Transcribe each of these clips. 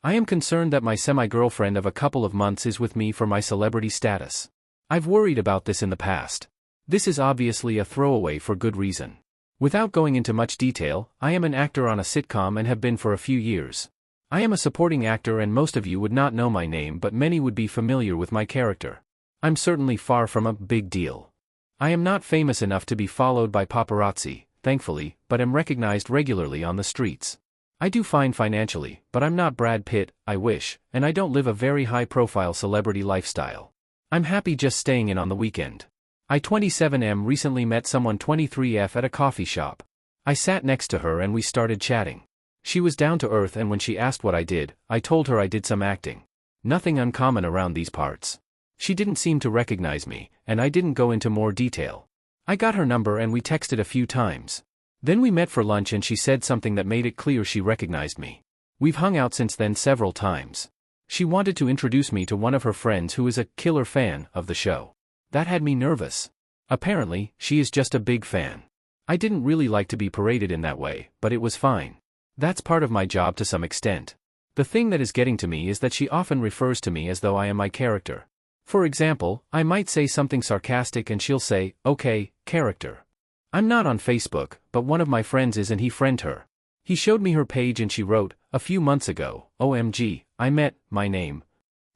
I am concerned that my semi-girlfriend of a couple of months is with me for my celebrity status. I've worried about this in the past. This is obviously a throwaway for good reason. Without going into much detail, I am an actor on a sitcom and have been for a few years. I am a supporting actor and most of you would not know my name, but many would be familiar with my character. I'm certainly far from a big deal. I am not famous enough to be followed by paparazzi, thankfully, but am recognized regularly on the streets. I do fine financially, but I'm not Brad Pitt, I wish, and I don't live a very high-profile celebrity lifestyle. I'm happy just staying in on the weekend. I 27M recently met someone 23F at a coffee shop. I sat next to her and we started chatting. She was down to earth, and when she asked what I did, I told her I did some acting. Nothing uncommon around these parts. She didn't seem to recognize me, and I didn't go into more detail. I got her number and we texted a few times. Then we met for lunch and she said something that made it clear she recognized me. We've hung out since then several times. She wanted to introduce me to one of her friends who is a killer fan of the show. That had me nervous. Apparently, she is just a big fan. I didn't really like to be paraded in that way, but it was fine. That's part of my job to some extent. The thing that is getting to me is that she often refers to me as though I am my character. For example, I might say something sarcastic and she'll say, "Okay, character." I'm not on Facebook, but one of my friends is and he friend her. He showed me her page and she wrote, a few months ago, "OMG, I met my name.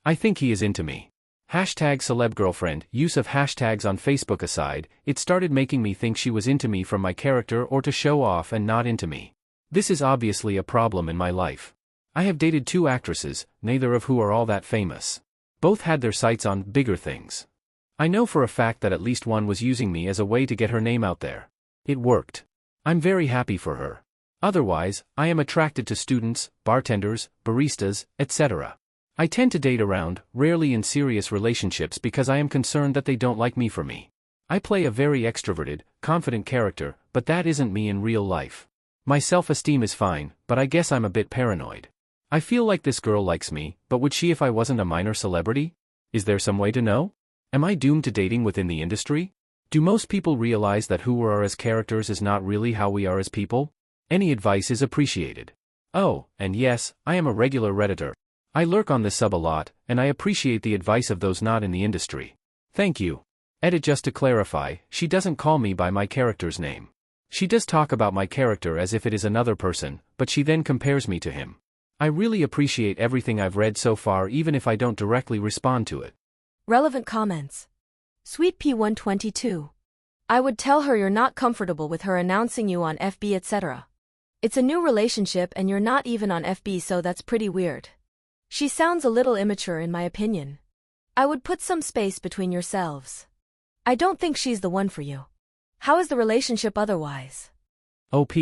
I think he is into me." Hashtag celebgirlfriend. Use of hashtags on Facebook aside, it started making me think she was into me from my character or to show off and not into me. This is obviously a problem in my life. I have dated two actresses, neither of who are all that famous. Both had their sights on bigger things. I know for a fact that at least one was using me as a way to get her name out there. It worked. I'm very happy for her. Otherwise, I am attracted to students, bartenders, baristas, etc. I tend to date around, rarely in serious relationships because I am concerned that they don't like me for me. I play a very extroverted, confident character, but that isn't me in real life. My self-esteem is fine, but I guess I'm a bit paranoid. I feel like this girl likes me, but would she if I wasn't a minor celebrity? Is there some way to know? Am I doomed to dating within the industry? Do most people realize that who we are as characters is not really how we are as people? Any advice is appreciated. Oh, and yes, I am a regular Redditor. I lurk on this sub a lot, and I appreciate the advice of those not in the industry. Thank you. Edit. Just to clarify, she doesn't call me by my character's name. She does talk about my character as if it is another person, but she then compares me to him. I really appreciate everything I've read so far even if I don't directly respond to it. Relevant comments. Sweet P122. I would tell her you're not comfortable with her announcing you on FB etc. It's a new relationship and you're not even on FB, so that's pretty weird. She sounds a little immature in my opinion. I would put some space between yourselves. I don't think she's the one for you. How is the relationship otherwise? OP.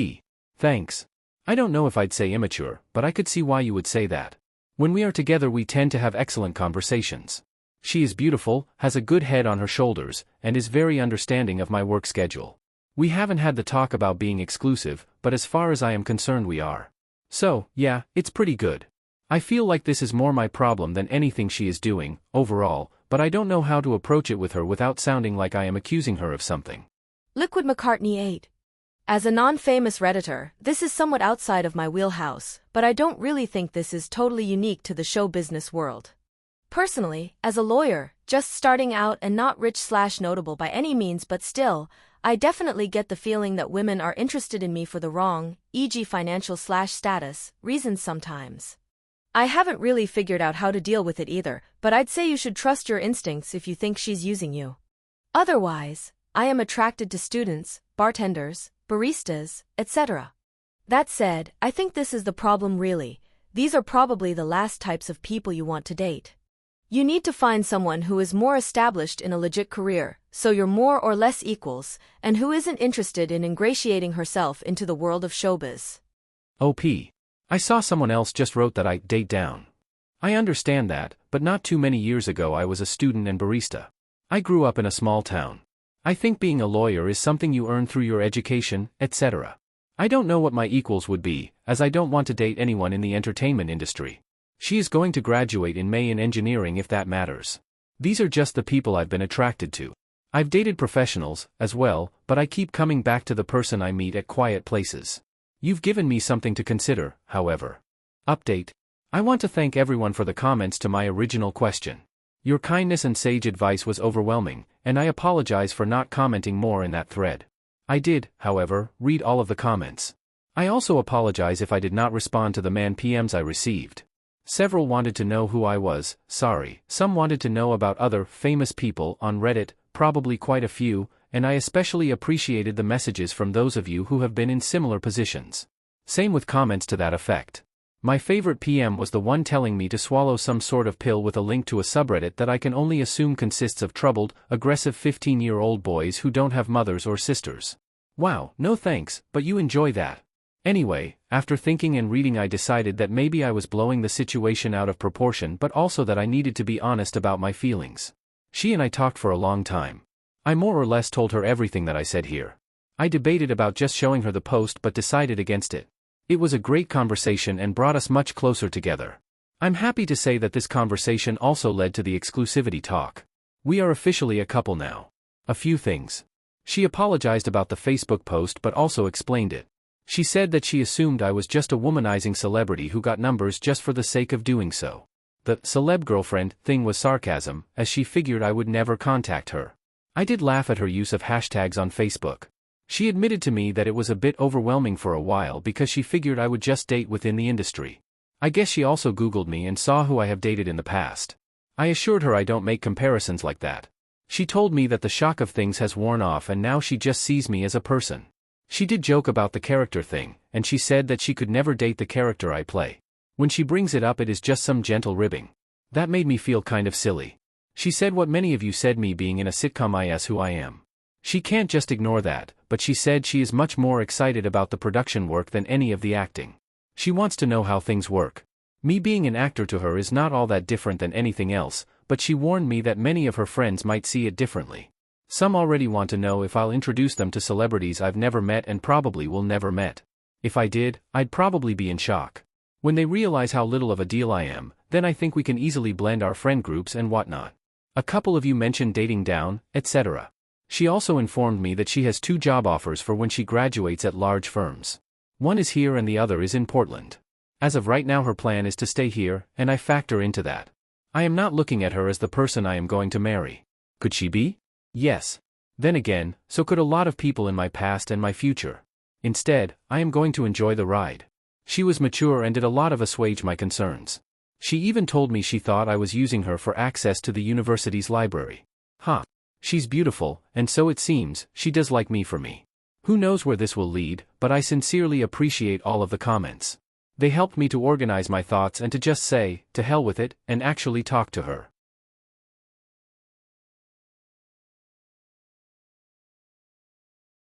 Thanks. I don't know if I'd say immature, but I could see why you would say that. When we are together we tend to have excellent conversations. She is beautiful, has a good head on her shoulders, and is very understanding of my work schedule. We haven't had the talk about being exclusive, but as far as I am concerned we are. So, yeah, it's pretty good. I feel like this is more my problem than anything she is doing, overall, but I don't know how to approach it with her without sounding like I am accusing her of something. Liquid McCartney 8. As a non-famous Redditor, this is somewhat outside of my wheelhouse, but I don't really think this is totally unique to the show business world. Personally, as a lawyer, just starting out and not rich/notable by any means, but still, I definitely get the feeling that women are interested in me for the wrong, e.g. financial/status, reasons sometimes. I haven't really figured out how to deal with it either, but I'd say you should trust your instincts if you think she's using you. Otherwise, I am attracted to students, bartenders, baristas, etc. That said, I think this is the problem really. These are probably the last types of people you want to date. You need to find someone who is more established in a legit career, so you're more or less equals, and who isn't interested in ingratiating herself into the world of showbiz. OP. I saw someone else just wrote that I date down. I understand that, but not too many years ago I was a student and barista. I grew up in a small town. I think being a lawyer is something you earn through your education, etc. I don't know what my equals would be, as I don't want to date anyone in the entertainment industry. She is going to graduate in May in engineering if that matters. These are just the people I've been attracted to. I've dated professionals, as well, but I keep coming back to the person I meet at quiet places. You've given me something to consider, however. Update. I want to thank everyone for the comments to my original question. Your kindness and sage advice was overwhelming, and I apologize for not commenting more in that thread. I did, however, read all of the comments. I also apologize if I did not respond to the man PMs I received. Several wanted to know who I was, sorry. Some wanted to know about other famous people on Reddit, probably quite a few, and I especially appreciated the messages from those of you who have been in similar positions. Same with comments to that effect. My favorite PM was the one telling me to swallow some sort of pill with a link to a subreddit that I can only assume consists of troubled, aggressive 15-year-old boys who don't have mothers or sisters. Wow, no thanks, but you enjoy that. Anyway, after thinking and reading I decided that maybe I was blowing the situation out of proportion but also that I needed to be honest about my feelings. She and I talked for a long time. I more or less told her everything that I said here. I debated about just showing her the post but decided against it. It was a great conversation and brought us much closer together. I'm happy to say that this conversation also led to the exclusivity talk. We are officially a couple now. A few things. She apologized about the Facebook post but also explained it. She said that she assumed I was just a womanizing celebrity who got numbers just for the sake of doing so. The celeb girlfriend thing was sarcasm, as she figured I would never contact her. I did laugh at her use of hashtags on Facebook. She admitted to me that it was a bit overwhelming for a while because she figured I would just date within the industry. I guess she also Googled me and saw who I have dated in the past. I assured her I don't make comparisons like that. She told me that the shock of things has worn off and now she just sees me as a person. She did joke about the character thing, and she said that she could never date the character I play. When she brings it up it is just some gentle ribbing. That made me feel kind of silly. She said what many of you said, me being in a sitcom is who I am. She can't just ignore that, but she said she is much more excited about the production work than any of the acting. She wants to know how things work. Me being an actor to her is not all that different than anything else, but she warned me that many of her friends might see it differently. Some already want to know if I'll introduce them to celebrities I've never met and probably will never met. If I did, I'd probably be in shock. When they realize how little of a deal I am, then I think we can easily blend our friend groups and whatnot. A couple of you mentioned dating down, etc. She also informed me that she has 2 job offers for when she graduates at large firms. One is here and the other is in Portland. As of right now her plan is to stay here, and I factor into that. I am not looking at her as the person I am going to marry. Could she be? Yes. Then again, so could a lot of people in my past and my future. Instead, I am going to enjoy the ride. She was mature and did a lot of assuage my concerns. She even told me she thought I was using her for access to the university's library. She's beautiful, and so it seems, she does like me for me. Who knows where this will lead, but I sincerely appreciate all of the comments. They helped me to organize my thoughts and to just say, to hell with it, and actually talk to her.